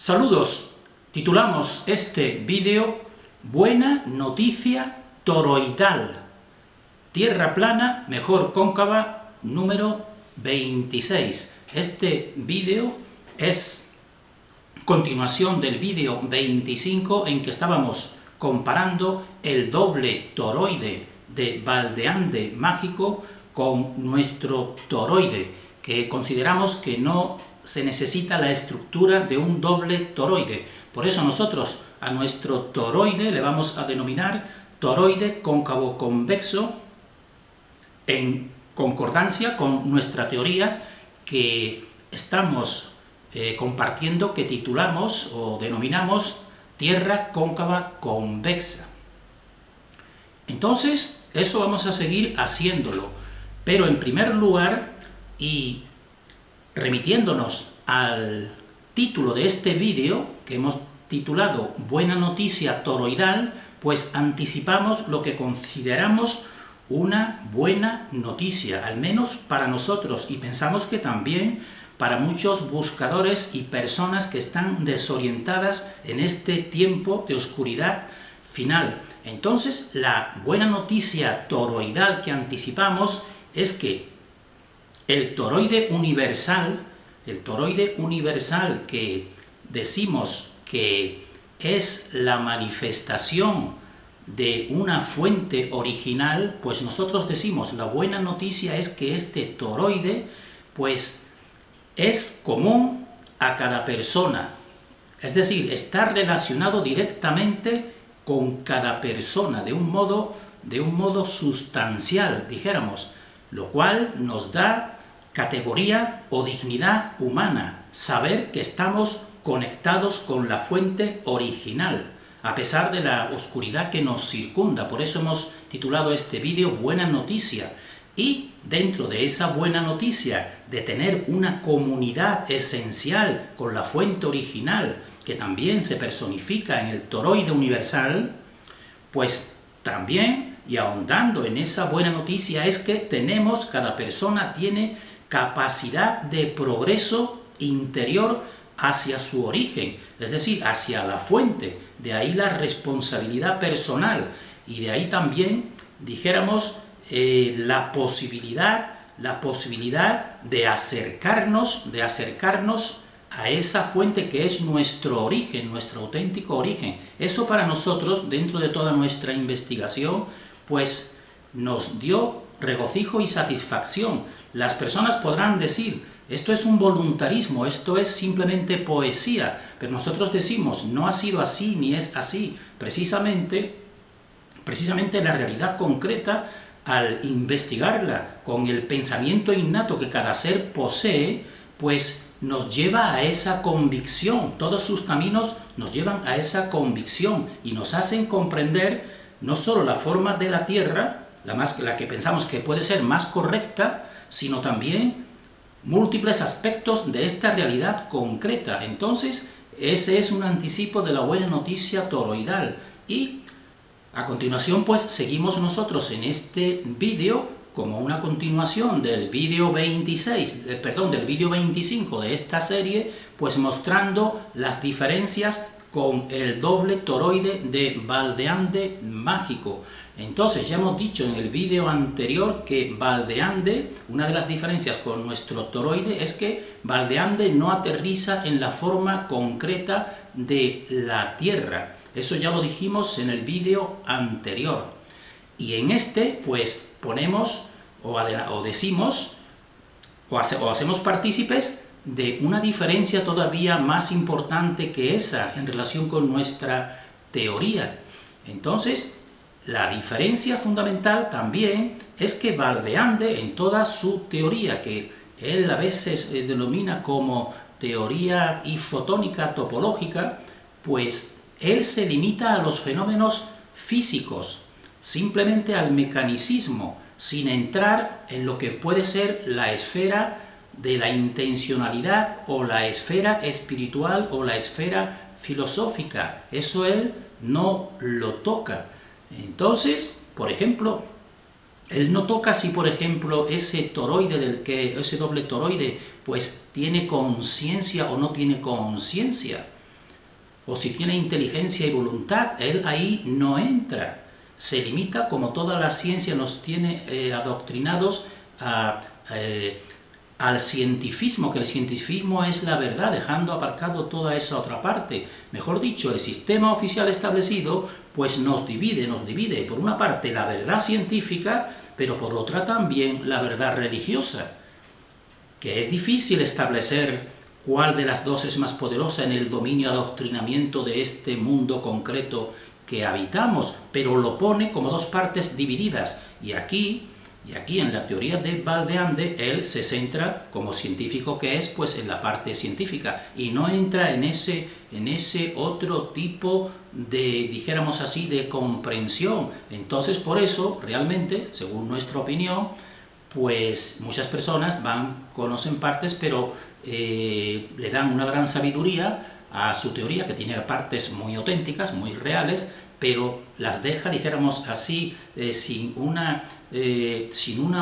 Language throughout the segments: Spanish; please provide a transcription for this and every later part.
Saludos, titulamos este vídeo Buena noticia toroidal, tierra plana, mejor cóncava, número 26. Este vídeo es continuación del vídeo 25 en que estábamos comparando el doble toroide de Valdeande mágico con nuestro toroide, que consideramos que no se necesita la estructura de un doble toroide. Por eso nosotros a nuestro toroide le vamos a denominar toroide cóncavo convexo, en concordancia con nuestra teoría que estamos compartiendo, que titulamos o denominamos tierra cóncava convexa. Entonces, eso vamos a seguir haciéndolo, pero en primer lugar, y remitiéndonos al título de este vídeo, que hemos titulado Buena noticia toroidal, pues anticipamos lo que consideramos una buena noticia, al menos para nosotros, y pensamos que también para muchos buscadores y personas que están desorientadas en este tiempo de oscuridad final. Entonces, la buena noticia toroidal que anticipamos es que el toroide universal que decimos que es la manifestación de una fuente original, pues nosotros decimos, la buena noticia es que este toroide pues es común a cada persona, es decir, está relacionado directamente con cada persona de un modo sustancial, dijéramos, lo cual nos da categoría o dignidad humana, saber que estamos conectados con la fuente original, a pesar de la oscuridad que nos circunda. Por eso hemos titulado este vídeo Buena noticia. Y dentro de esa buena noticia de tener una comunidad esencial con la fuente original, que también se personifica en el toroide universal, pues también, y ahondando en esa buena noticia, es que cada persona tiene capacidad de progreso interior hacia su origen, es decir, hacia la fuente. De ahí la responsabilidad personal, y de ahí también, dijéramos, la posibilidad de acercarnos a esa fuente que es nuestro origen, nuestro auténtico origen. Eso para nosotros, dentro de toda nuestra investigación, pues nos dio regocijo y satisfacción. Las personas podrán decir, esto es un voluntarismo, esto es simplemente poesía, pero nosotros decimos, no ha sido así ni es así. Precisamente la realidad concreta, al investigarla con el pensamiento innato que cada ser posee, pues nos lleva a esa convicción. Todos sus caminos nos llevan a esa convicción y nos hacen comprender no solo la forma de la Tierra, la que pensamos que puede ser más correcta, sino también múltiples aspectos de esta realidad concreta. Entonces, ese es un anticipo de la buena noticia toroidal. Y a continuación, pues, seguimos nosotros en este vídeo como una continuación del vídeo 25 de esta serie, pues mostrando las diferencias con el doble toroide de Valdeande mágico. Entonces, ya hemos dicho en el vídeo anterior que Valdeande, una de las diferencias con nuestro toroide es que Valdeande no aterriza en la forma concreta de la Tierra. Eso ya lo dijimos en el vídeo anterior. Y en este, pues, ponemos o decimos o hacemos partícipes de una diferencia todavía más importante que esa en relación con nuestra teoría. Entonces, la diferencia fundamental también es que Valdeande, en toda su teoría, que él a veces denomina como teoría ifotónica topológica, pues él se limita a los fenómenos físicos, simplemente al mecanicismo, sin entrar en lo que puede ser la esfera de la intencionalidad o la esfera espiritual o la esfera filosófica. Eso él no lo toca. Entonces, por ejemplo, él no toca si, por ejemplo, ese doble toroide, pues tiene conciencia o no tiene conciencia. o si tiene inteligencia y voluntad, él ahí no entra. Se limita, como toda la ciencia nos tiene adoctrinados, al cientifismo, que el cientifismo es la verdad, dejando aparcado toda esa otra parte. Mejor dicho, el sistema oficial establecido pues nos divide. Por una parte la verdad científica, pero por otra también la verdad religiosa, que es difícil establecer cuál de las dos es más poderosa en el dominio adoctrinamiento de este mundo concreto que habitamos, pero lo pone como dos partes divididas. Y aquí en la teoría de Valdeande, él se centra, como científico que es, pues en la parte científica, y no entra en ese otro tipo de, dijéramos así, de comprensión. Entonces, por eso, realmente, según nuestra opinión, pues muchas personas conocen partes, pero le dan una gran sabiduría a su teoría, que tiene partes muy auténticas, muy reales, pero las deja, dijéramos así, sin una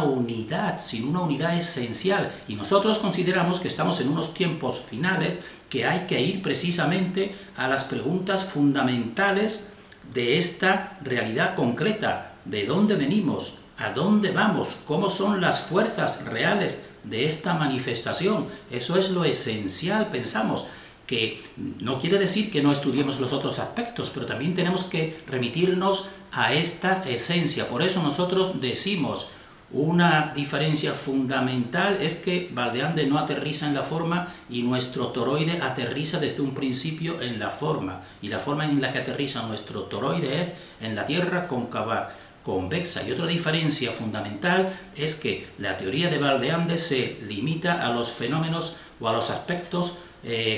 unidad esencial. Y nosotros consideramos que estamos en unos tiempos finales, que hay que ir precisamente a las preguntas fundamentales de esta realidad concreta. ¿De dónde venimos? ¿A dónde vamos? ¿Cómo son las fuerzas reales de esta manifestación? Eso es lo esencial, pensamos. Que no quiere decir que no estudiemos los otros aspectos, pero también tenemos que remitirnos a esta esencia. Por eso nosotros decimos, una diferencia fundamental es que Valdeande no aterriza en la forma y nuestro toroide aterriza desde un principio en la forma. Y la forma en la que aterriza nuestro toroide es en la Tierra cóncava, convexa. Y otra diferencia fundamental es que la teoría de Valdeande se limita a los fenómenos o a los aspectos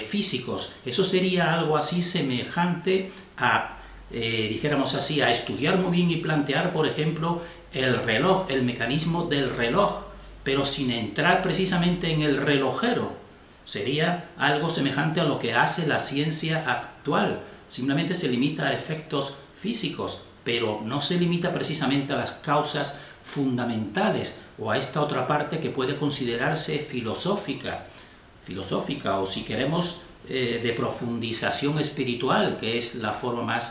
físicos. Eso sería algo así semejante a, dijéramos así, a estudiar muy bien y plantear, por ejemplo, el reloj, el mecanismo del reloj, pero sin entrar precisamente en el relojero. Sería algo semejante a lo que hace la ciencia actual. Simplemente se limita a efectos físicos, pero no se limita precisamente a las causas fundamentales o a esta otra parte que puede considerarse filosófica, o si queremos de profundización espiritual, que es la forma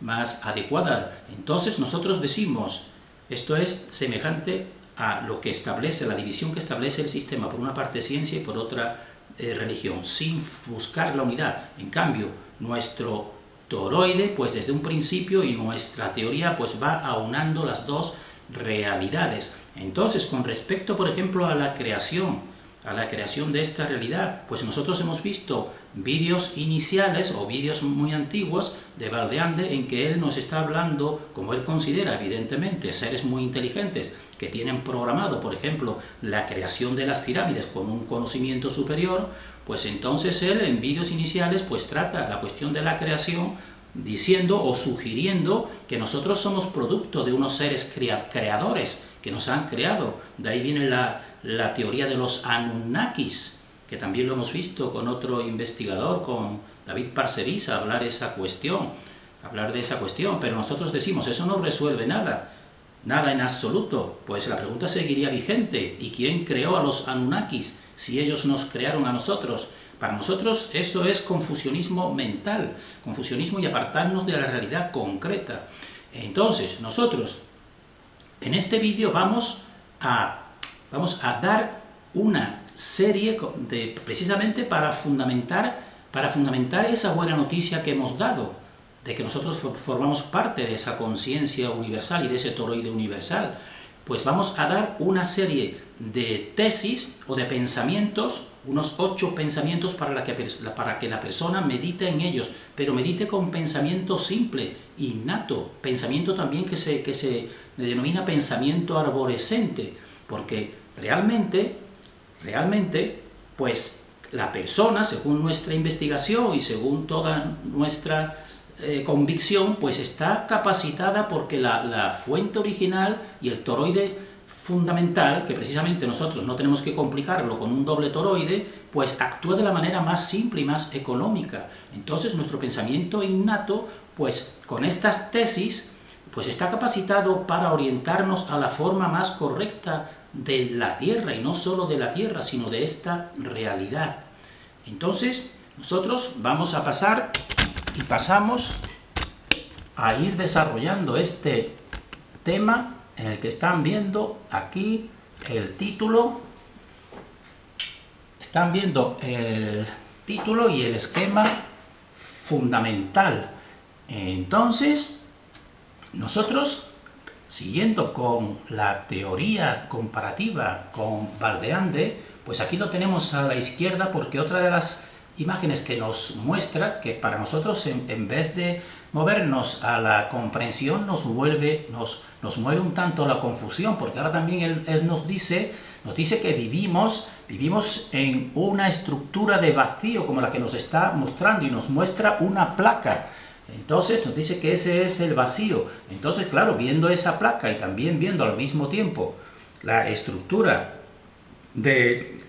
más adecuada. Entonces nosotros decimos, esto es semejante a lo que establece, la división que establece el sistema, por una parte ciencia y por otra religión, sin buscar la unidad. En cambio, nuestro toroide, pues desde un principio, y nuestra teoría pues va aunando las dos realidades. Entonces, con respecto, por ejemplo, a la creación de esta realidad, pues nosotros hemos visto vídeos iniciales o vídeos muy antiguos de Valdeande en que él nos está hablando, como él considera, evidentemente, seres muy inteligentes que tienen programado, por ejemplo, la creación de las pirámides con un conocimiento superior. Pues entonces él en vídeos iniciales pues trata la cuestión de la creación diciendo o sugiriendo que nosotros somos producto de unos seres creadores que nos han creado. De ahí viene la teoría de los Anunnakis, que también lo hemos visto con otro investigador, con David Parcerisa, hablar de esa cuestión, pero nosotros decimos, eso no resuelve nada en absoluto. Pues la pregunta seguiría vigente, ¿y quién creó a los Anunnakis si ellos nos crearon a nosotros? Para nosotros eso es confusionismo mental, confusionismo y apartarnos de la realidad concreta. Entonces, nosotros en este vídeo vamos a dar una serie precisamente para fundamentar esa buena noticia que hemos dado, de que nosotros formamos parte de esa conciencia universal y de ese toroide universal. Pues vamos a dar una serie de tesis o de pensamientos, unos 8 pensamientos para que la persona medite en ellos, pero medite con pensamiento simple, innato, pensamiento también que se denomina pensamiento arborescente, porque realmente, pues la persona, según nuestra investigación y según toda nuestra convicción, pues está capacitada porque la fuente original y el toroide fundamental, que precisamente nosotros no tenemos que complicarlo con un doble toroide, pues actúa de la manera más simple y más económica. Entonces nuestro pensamiento innato, pues con estas tesis, pues está capacitado para orientarnos a la forma más correcta de la Tierra, y no solo de la Tierra, sino de esta realidad. Entonces nosotros vamos a pasar y pasamos a ir desarrollando este tema en el que están viendo aquí el título. Están viendo el título y el esquema fundamental. Entonces, nosotros, siguiendo con la teoría comparativa con Valdeande, pues aquí lo tenemos a la izquierda porque otra de las imágenes que nos muestra que para nosotros en vez de movernos a la comprensión nos mueve un tanto la confusión, porque ahora también él nos dice que vivimos en una estructura de vacío como la que nos está mostrando y nos muestra una placa. Entonces nos dice que ese es el vacío. Entonces, claro, viendo esa placa y también viendo al mismo tiempo la estructura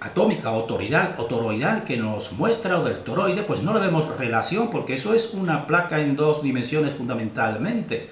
atómica o toroidal que nos muestra, o del toroide, pues no le vemos relación, porque eso es una placa en dos dimensiones fundamentalmente.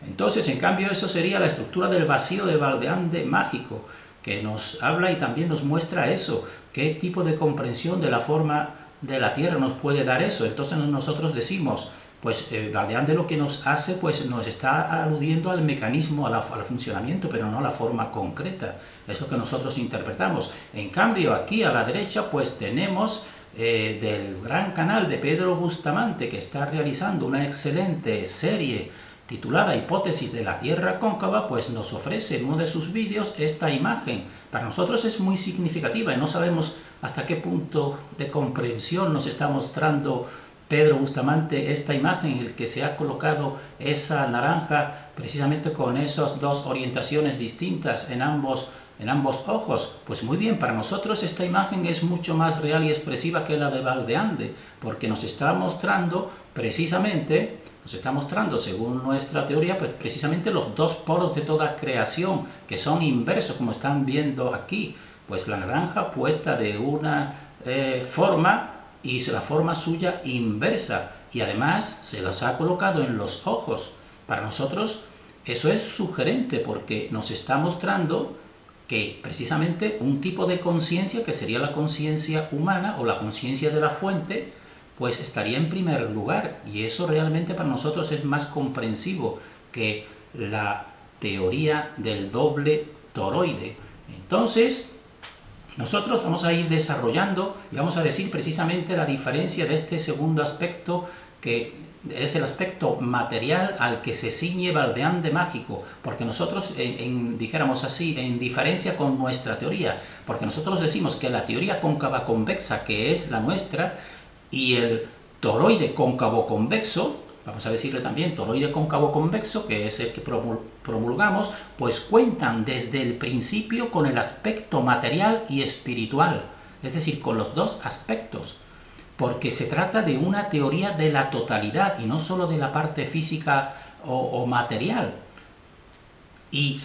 Entonces, en cambio, eso sería la estructura del vacío de Valdeande mágico, que nos habla y también nos muestra eso, qué tipo de comprensión de la forma de la Tierra nos puede dar eso. Entonces nosotros decimos, pues Valdeande lo que nos hace, pues nos está aludiendo al mecanismo, al funcionamiento, pero no a la forma concreta. Es lo que nosotros interpretamos. En cambio, aquí a la derecha, pues tenemos del gran canal de Pedro Bustamante, que está realizando una excelente serie titulada Hipótesis de la Tierra Cóncava, pues nos ofrece en uno de sus vídeos esta imagen. Para nosotros es muy significativa y no sabemos hasta qué punto de comprensión nos está mostrando Pedro Bustamante esta imagen en la que se ha colocado esa naranja precisamente con esas dos orientaciones distintas en ambos ojos. Pues muy bien, para nosotros esta imagen es mucho más real y expresiva que la de Valdeande, porque nos está mostrando precisamente, según nuestra teoría, pues precisamente los dos polos de toda creación, que son inversos, como están viendo aquí. Pues la naranja puesta de una forma y la forma suya inversa, y además se los ha colocado en los ojos. Para nosotros eso es sugerente, porque nos está mostrando que precisamente un tipo de conciencia, que sería la conciencia humana o la conciencia de la fuente, pues estaría en primer lugar, y eso realmente para nosotros es más comprensivo que la teoría del doble toroide. Entonces, nosotros vamos a ir desarrollando y vamos a decir precisamente la diferencia de este segundo aspecto, que es el aspecto material al que se ciñe Valdeande mágico, porque nosotros, dijéramos así, en diferencia con nuestra teoría, porque nosotros decimos que la teoría cóncava convexa, que es la nuestra, y el toroide cóncavo convexo, vamos a decirle también toroide cóncavo convexo, que es el que promulgamos, pues cuentan desde el principio con el aspecto material y espiritual, es decir, con los dos aspectos, porque se trata de una teoría de la totalidad y no solo de la parte física o material. Y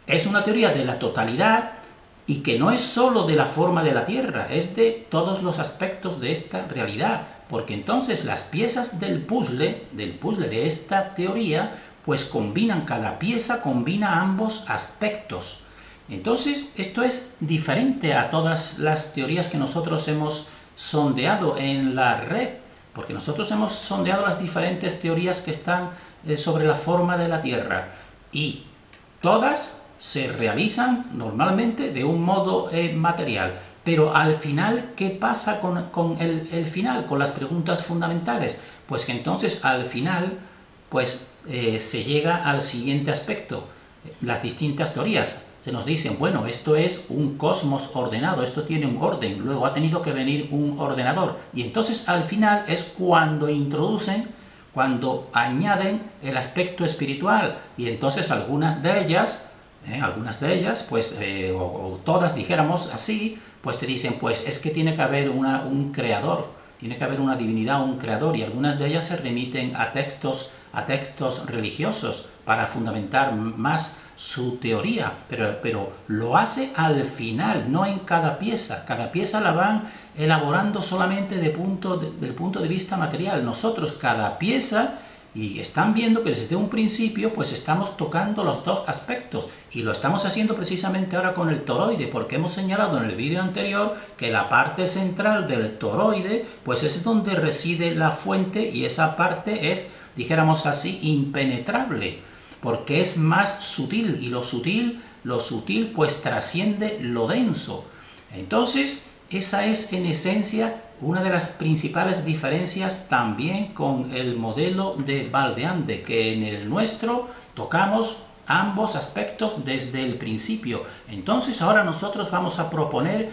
es una teoría de la totalidad y que no es solo de la forma de la Tierra, es de todos los aspectos de esta realidad, porque entonces las piezas del puzzle de esta teoría, pues cada pieza combina ambos aspectos. Entonces, esto es diferente a todas las teorías que nosotros hemos sondeado en la red, porque nosotros hemos sondeado las diferentes teorías que están sobre la forma de la Tierra, y todas se realizan normalmente de un modo material. Pero al final, ¿qué pasa con el final, con las preguntas fundamentales? Pues que entonces al final pues, se llega al siguiente aspecto. Las distintas teorías se nos dicen, bueno, esto es un cosmos ordenado, esto tiene un orden, luego ha tenido que venir un ordenador. Y entonces al final es cuando añaden el aspecto espiritual, y entonces algunas de ellas, pues, o todas, dijéramos así, pues te dicen, pues es que tiene que haber un creador, tiene que haber una divinidad, un creador, y algunas de ellas se remiten a textos religiosos para fundamentar más su teoría, pero lo hace al final, no en cada pieza. Cada pieza la van elaborando solamente desde el punto de vista material. Nosotros cada pieza Y están viendo que desde un principio pues estamos tocando los dos aspectos, y lo estamos haciendo precisamente ahora con el toroide, porque hemos señalado en el vídeo anterior que la parte central del toroide pues es donde reside la fuente, y esa parte es, dijéramos así, impenetrable, porque es más sutil, y lo sutil pues trasciende lo denso. Entonces, esa es en esencia una de las principales diferencias también con el modelo de Valdeande, que en el nuestro tocamos ambos aspectos desde el principio. Entonces ahora nosotros vamos a proponer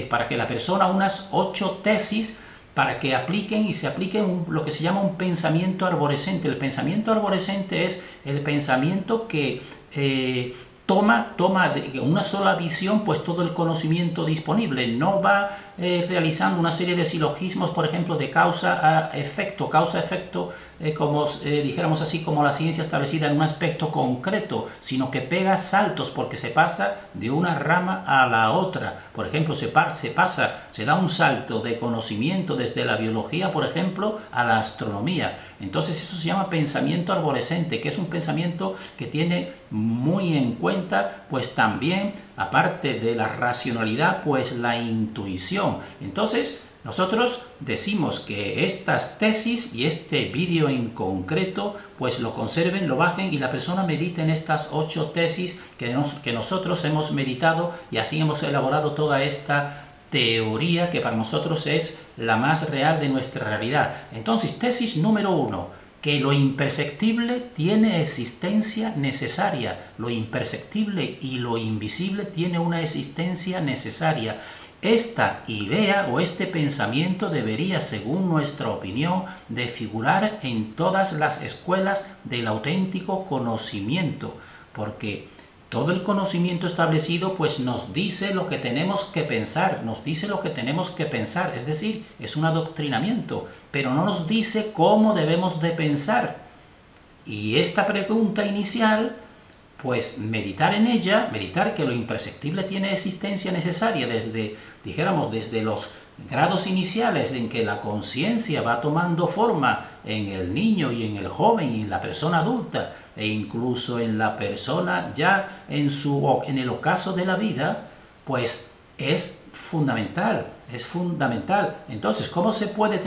para que la persona unas 8 tesis para que apliquen y se apliquen lo que se llama un pensamiento arborescente. El pensamiento arborescente es el pensamiento que toma de una sola visión pues todo el conocimiento disponible, no va realizando una serie de silogismos, por ejemplo, de causa-efecto, como dijéramos así, como la ciencia establecida en un aspecto concreto, sino que pega saltos porque se pasa de una rama a la otra. Por ejemplo, se da un salto de conocimiento desde la biología, por ejemplo, a la astronomía. Entonces eso se llama pensamiento arborescente, que es un pensamiento que tiene muy en cuenta pues también, aparte de la racionalidad, pues la intuición. Entonces nosotros decimos que estas tesis y este vídeo en concreto pues lo conserven, lo bajen y la persona medite en estas 8 tesis que nosotros hemos meditado, y así hemos elaborado toda esta teoría que para nosotros es la más real de nuestra realidad. Entonces, tesis número 1, que lo imperceptible tiene existencia necesaria. Lo imperceptible y lo invisible tiene una existencia necesaria. Esta idea o este pensamiento debería, según nuestra opinión, de figurar en todas las escuelas del auténtico conocimiento, porque todo el conocimiento establecido pues nos dice lo que tenemos que pensar, es decir, es un adoctrinamiento, pero no nos dice cómo debemos de pensar. Y esta pregunta inicial, pues meditar en ella, meditar que lo imperceptible tiene existencia necesaria desde los grados iniciales en que la conciencia va tomando forma en el niño y en el joven y en la persona adulta, e incluso en la persona ya en el ocaso de la vida, pues es fundamental. Entonces, ¿cómo se puede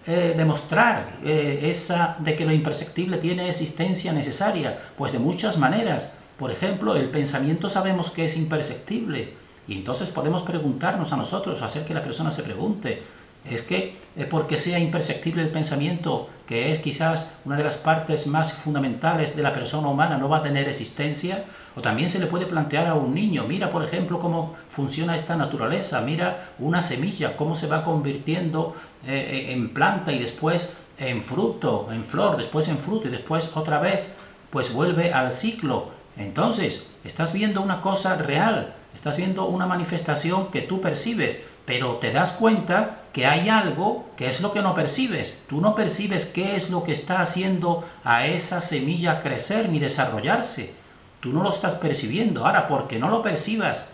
demostrar de que lo imperceptible tiene existencia necesaria? Pues de muchas maneras. Por ejemplo, el pensamiento sabemos que es imperceptible, y entonces podemos preguntarnos a nosotros, hacer que la persona se pregunte, ¿es que porque sea imperceptible el pensamiento, que es quizás una de las partes más fundamentales de la persona humana, no va a tener existencia? O también se le puede plantear a un niño, mira por ejemplo cómo funciona esta naturaleza, mira una semilla, cómo se va convirtiendo en planta y después en fruto, en flor, después en fruto y después otra vez pues vuelve al ciclo. Entonces, estás viendo una cosa real, estás viendo una manifestación que tú percibes, pero te das cuenta que hay algo que es lo que no percibes. Tú no percibes qué es lo que está haciendo a esa semilla crecer ni desarrollarse. Tú no lo estás percibiendo. Ahora, porque no lo percibas,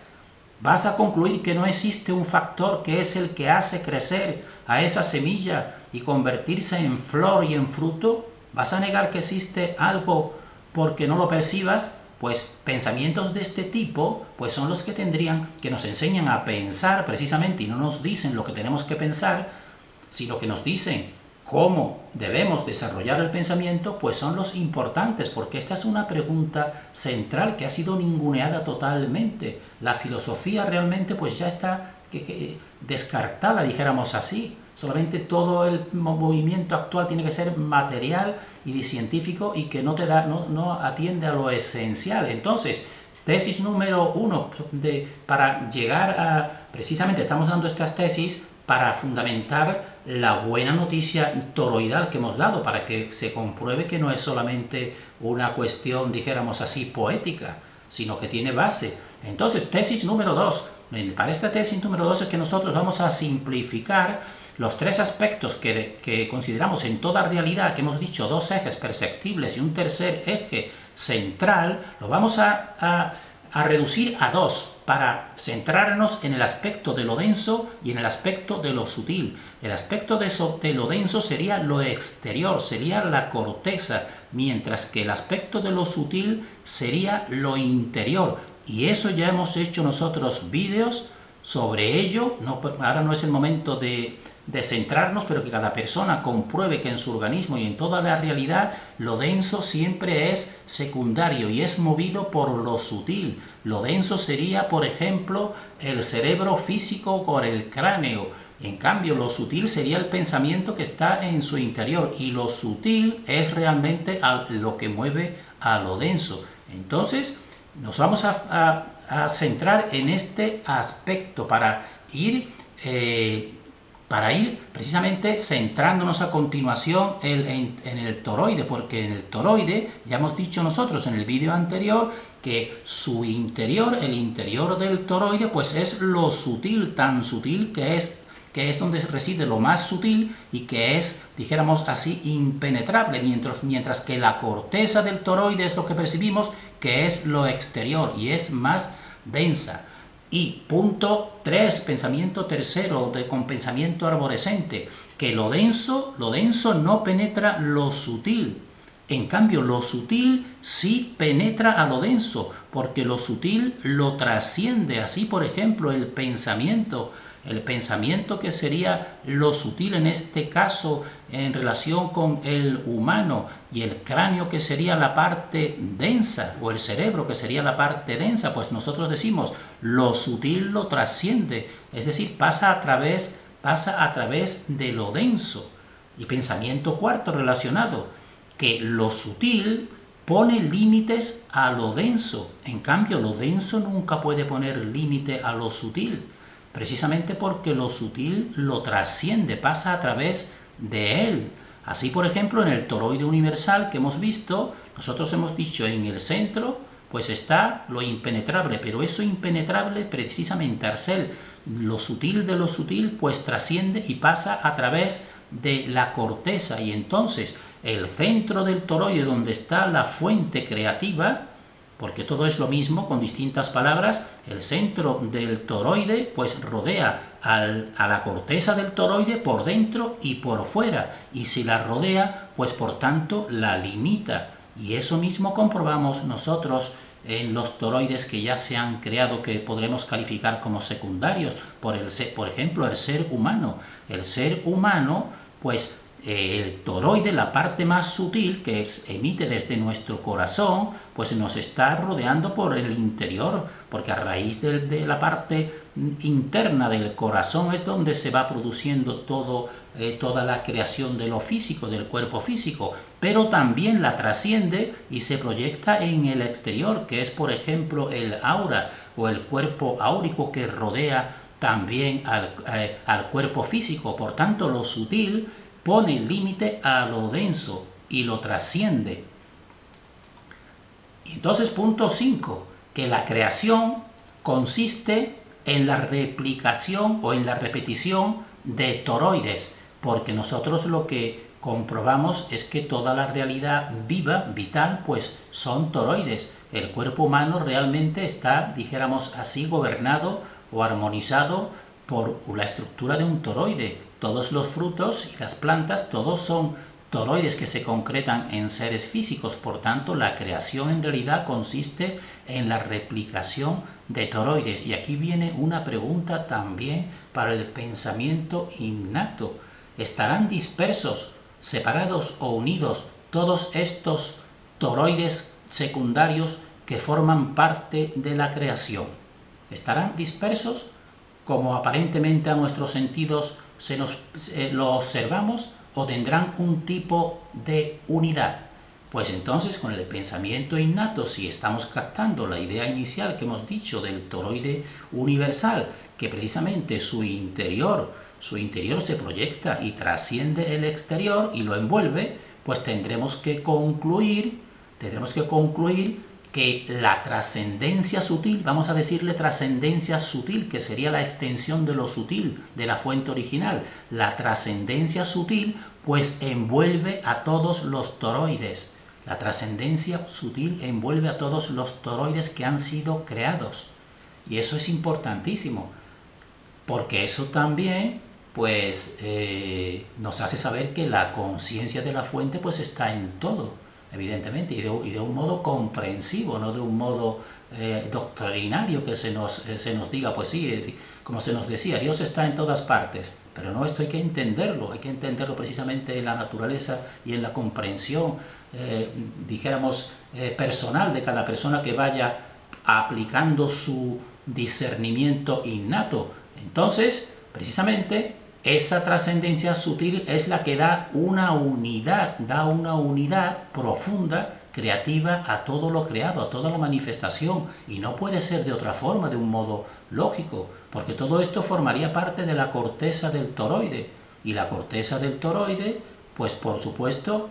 vas a concluir que no existe un factor que es el que hace crecer a esa semilla y convertirse en flor y en fruto. ¿Vas a negar que existe algo porque no lo percibas? Pues pensamientos de este tipo pues son los que nos enseñan a pensar precisamente, y no nos dicen lo que tenemos que pensar, sino que nos dicen cómo debemos desarrollar el pensamiento, pues son los importantes, porque esta es una pregunta central que ha sido ninguneada totalmente. La filosofía realmente pues ya está descartada, dijéramos así. Solamente todo el movimiento actual tiene que ser material y científico, y que no atiende a lo esencial. Entonces, tesis número 1, para llegar precisamente estamos dando estas tesis para fundamentar la buena noticia toroidal que hemos dado, para que se compruebe que no es solamente una cuestión, dijéramos así, poética, sino que tiene base. Entonces, tesis número 2. Para esta tesis número 2 es que nosotros vamos a simplificar los 3 aspectos que consideramos en toda realidad, que hemos dicho 2 ejes perceptibles y un tercer eje central. Lo vamos a a reducir a dos para centrarnos en el aspecto de lo denso y en el aspecto de lo sutil. El aspecto de lo denso sería lo exterior, sería la corteza, mientras que el aspecto de lo sutil sería lo interior. Y eso ya hemos hecho nosotros vídeos sobre ello. Ahora no es el momento de centrarnos, pero que cada persona compruebe que en su organismo y en toda la realidad lo denso siempre es secundario y es movido por lo sutil. Lo denso sería, por ejemplo, el cerebro físico con el cráneo. En cambio, lo sutil sería el pensamiento que está en su interior, y lo sutil es realmente lo que mueve a lo denso. Entonces, nos vamos a centrar en este aspecto para ir precisamente centrándonos a continuación en el toroide, porque en el toroide ya hemos dicho nosotros en el vídeo anterior que su interior, el interior del toroide, pues es lo sutil, tan sutil que es donde reside lo más sutil y que es, dijéramos así, impenetrable, mientras que la corteza del toroide es lo que percibimos que es lo exterior y es más densa. Y punto 3, pensamiento tercero, con pensamiento arborescente, que lo denso no penetra lo sutil. En cambio, lo sutil sí penetra a lo denso, porque lo sutil lo trasciende. Así, por ejemplo, el pensamiento que sería lo sutil en este caso en relación con el humano, y el cráneo que sería la parte densa, o el cerebro que sería la parte densa, pues nosotros decimos lo sutil lo trasciende, es decir, pasa a través de lo denso. Y pensamiento cuarto relacionado, que lo sutil pone límites a lo denso, en cambio lo denso nunca puede poner límite a lo sutil, precisamente porque lo sutil lo trasciende, pasa a través de él. Así, por ejemplo, en el toroide universal que hemos visto, nosotros hemos dicho en el centro, pues está lo impenetrable, pero eso impenetrable, precisamente al ser lo sutil de lo sutil, pues trasciende y pasa a través de la corteza, y entonces el centro del toroide, donde está la fuente creativa, porque todo es lo mismo con distintas palabras, el centro del toroide pues rodea a la corteza del toroide por dentro y por fuera, y si la rodea, pues por tanto la limita. Y eso mismo comprobamos nosotros en los toroides que ya se han creado, que podremos calificar como secundarios, por ejemplo, el ser humano. El ser humano, pues el toroide, la parte más sutil que emite desde nuestro corazón, pues nos está rodeando por el interior, porque a raíz de la parte interna del corazón es donde se va produciendo toda la creación de lo físico, del cuerpo físico, pero también la trasciende y se proyecta en el exterior, que es, por ejemplo, el aura o el cuerpo áurico que rodea también al cuerpo físico. Por tanto, lo sutil pone límite a lo denso y lo trasciende. Entonces, punto 5, que la creación consiste en la replicación o en la repetición de toroides, porque nosotros lo que comprobamos es que toda la realidad viva, vital, pues son toroides. El cuerpo humano realmente está, dijéramos así, gobernado o armonizado por la estructura de un toroide. Todos los frutos y las plantas, todos son toroides que se concretan en seres físicos. Por tanto, la creación en realidad consiste en la replicación de toroides. Y aquí viene una pregunta también para el pensamiento innato. ¿Estarán dispersos, separados o unidos todos estos toroides secundarios que forman parte de la creación? ¿Estarán dispersos, como aparentemente a nuestros sentidos lo observamos, o tendrán un tipo de unidad? Pues entonces, con el pensamiento innato, si estamos captando la idea inicial que hemos dicho del toroide universal, que precisamente su interior se proyecta y trasciende el exterior y lo envuelve, pues tendremos que concluir que la trascendencia sutil, vamos a decirle trascendencia sutil, que sería la extensión de lo sutil de la fuente original, la trascendencia sutil pues envuelve a todos los toroides. La trascendencia sutil envuelve a todos los toroides que han sido creados. Y eso es importantísimo, porque eso también pues nos hace saber que la conciencia de la fuente pues está en todo, evidentemente, y de un modo comprensivo, no de un modo doctrinario que se nos diga, pues sí, como se nos decía, Dios está en todas partes, pero no, esto hay que entenderlo precisamente en la naturaleza y en la comprensión, dijéramos, personal de cada persona que vaya aplicando su discernimiento innato. Entonces, precisamente, esa trascendencia sutil es la que da una unidad profunda, creativa a todo lo creado, a toda la manifestación, y no puede ser de otra forma, de un modo lógico, porque todo esto formaría parte de la corteza del toroide, y la corteza del toroide, pues por supuesto,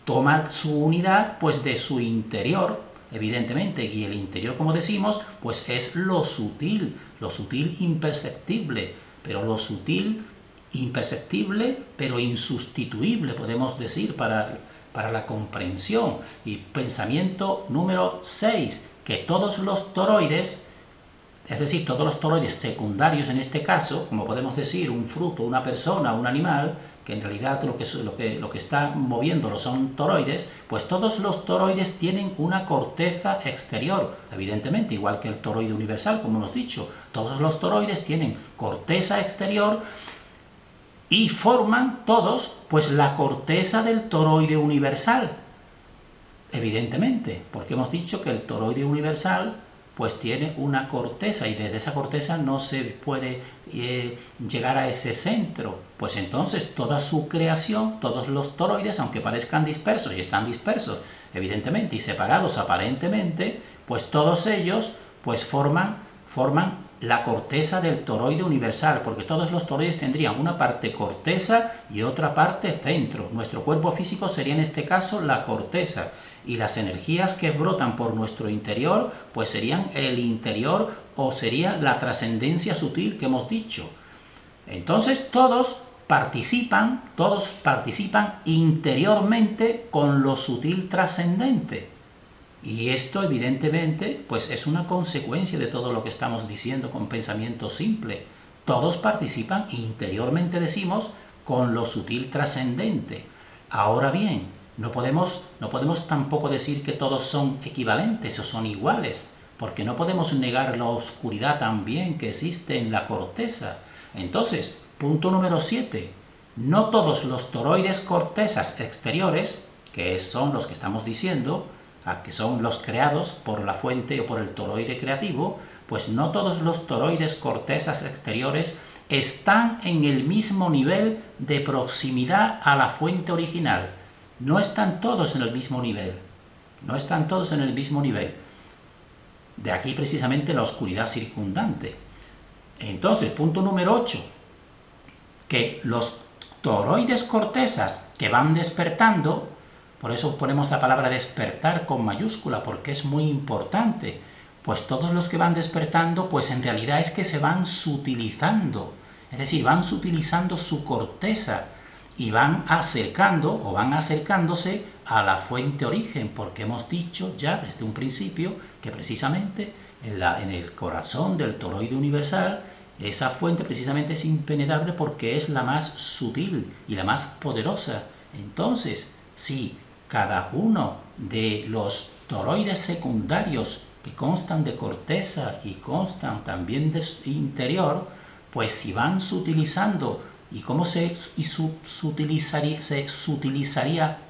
toma su unidad pues de su interior, evidentemente, y el interior, como decimos, pues es lo sutil imperceptible, pero lo sutil imperceptible, pero insustituible, podemos decir, para la comprensión. Y pensamiento número 6, que todos los toroides, es decir, todos los toroides secundarios en este caso, como podemos decir, un fruto, una persona, un animal, que en realidad lo que está moviéndolo son toroides, pues todos los toroides tienen una corteza exterior, evidentemente, igual que el toroide universal, como hemos dicho. Todos los toroides tienen corteza exterior y forman todos pues la corteza del toroide universal, evidentemente, porque hemos dicho que el toroide universal pues tiene una corteza, y desde esa corteza no se puede llegar a ese centro. Pues entonces toda su creación, todos los toroides, aunque parezcan dispersos, y están dispersos evidentemente y separados aparentemente, pues todos ellos pues forman la corteza del toroide universal, porque todos los toroides tendrían una parte corteza y otra parte centro. Nuestro cuerpo físico sería en este caso la corteza, y las energías que brotan por nuestro interior pues serían el interior, o sería la trascendencia sutil que hemos dicho. Entonces todos participan interiormente con lo sutil trascendente. Y esto evidentemente pues es una consecuencia de todo lo que estamos diciendo con pensamiento simple. Todos participan interiormente, decimos, con lo sutil trascendente. Ahora bien, no podemos tampoco decir que todos son equivalentes o son iguales, porque no podemos negar la oscuridad también que existe en la corteza. Entonces, punto número 7. No todos los toroides cortezas exteriores, que son los que estamos diciendo, que son los creados por la fuente o por el toroide creativo, pues no todos los toroides cortezas exteriores están en el mismo nivel de proximidad a la fuente original. No están todos en el mismo nivel. De aquí precisamente la oscuridad circundante. Entonces, punto número 8. Que los toroides cortezas que van despertando, por eso ponemos la palabra despertar con mayúscula, porque es muy importante, pues todos los que van despertando, pues en realidad es que se van sutilizando, es decir, van sutilizando su corteza, y van acercándose a la fuente origen, porque hemos dicho ya desde un principio que precisamente en el corazón del toroide universal, esa fuente precisamente es impenetrable porque es la más sutil y la más poderosa. Entonces, si cada uno de los toroides secundarios que constan de corteza y constan también de interior, pues si van sutilizando. ¿Y cómo se sutilizaría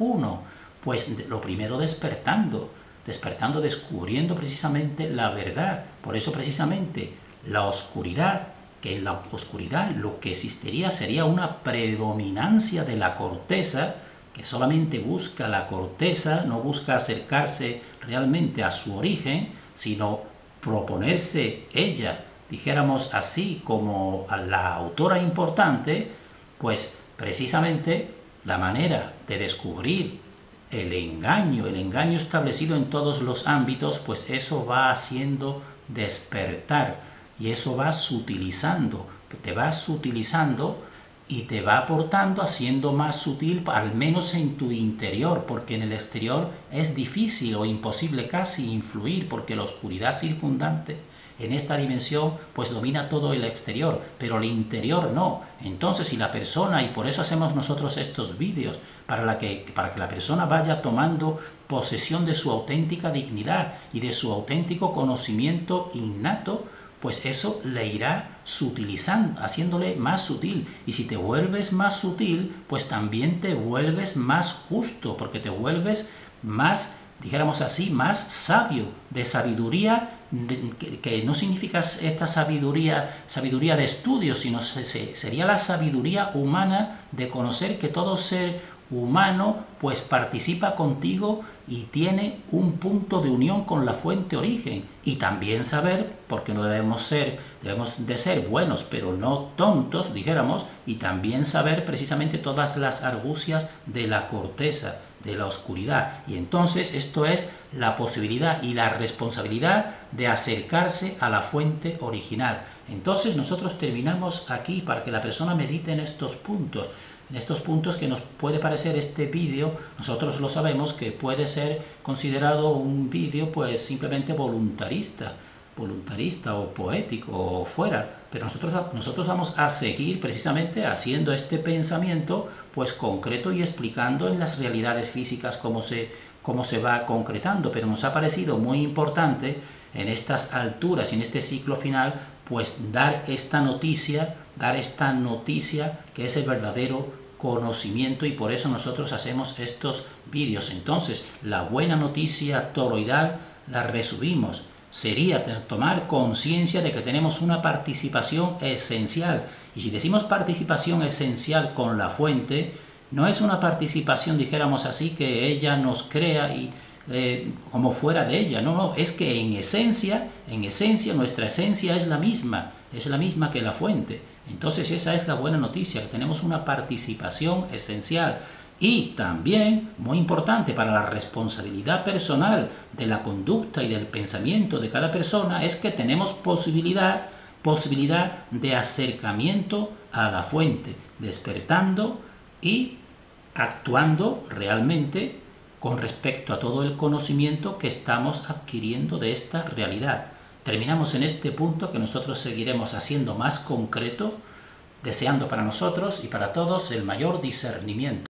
uno? Pues lo primero despertando, descubriendo precisamente la verdad. Por eso precisamente la oscuridad, que en la oscuridad lo que existiría sería una predominancia de la corteza, que solamente busca la corteza, no busca acercarse realmente a su origen, sino proponerse ella, dijéramos así, como a la autora importante, pues precisamente la manera de descubrir el engaño establecido en todos los ámbitos, pues eso va haciendo despertar, y eso va sutilizando, te va sutilizando y te va aportando, haciendo más sutil, al menos en tu interior, porque en el exterior es difícil o imposible casi influir, porque la oscuridad circundante en esta dimensión pues domina todo el exterior, pero el interior no. Entonces, si la persona, y por eso hacemos nosotros estos vídeos, para que la persona vaya tomando posesión de su auténtica dignidad y de su auténtico conocimiento innato, pues eso le irá sutilizando, haciéndole más sutil. Y si te vuelves más sutil, pues también te vuelves más justo, porque te vuelves más, dijéramos así, más sabio, de sabiduría, que no significa esta sabiduría de estudio, sino sería la sabiduría humana de conocer que todo ser humano pues participa contigo y tiene un punto de unión con la fuente origen, y también saber, porque no debemos de ser buenos pero no tontos, dijéramos, y también saber precisamente todas las argucias de la corteza, de la oscuridad. Y entonces esto es la posibilidad y la responsabilidad de acercarse a la fuente original. Entonces nosotros terminamos aquí para que la persona medite en estos puntos que nos puede parecer este vídeo. Nosotros lo sabemos que puede ser considerado un vídeo pues simplemente voluntarista o poético o fuera, pero nosotros vamos a seguir precisamente haciendo este pensamiento pues concreto y explicando en las realidades físicas cómo se va concretando. Pero nos ha parecido muy importante en estas alturas y en este ciclo final pues dar esta noticia que es el verdadero conocimiento, y por eso nosotros hacemos estos vídeos. Entonces, la buena noticia toroidal la resumimos. Sería tomar conciencia de que tenemos una participación esencial. Y si decimos participación esencial con la fuente, no es una participación, dijéramos así, que ella nos crea y como fuera de ella. No, es que en esencia, nuestra esencia es la misma que la fuente. Entonces esa es la buena noticia, que tenemos una participación esencial. Y también, muy importante para la responsabilidad personal de la conducta y del pensamiento de cada persona, es que tenemos posibilidad de acercamiento a la fuente, despertando y actuando realmente con respecto a todo el conocimiento que estamos adquiriendo de esta realidad. Terminamos en este punto que nosotros seguiremos haciendo más concreto, deseando para nosotros y para todos el mayor discernimiento.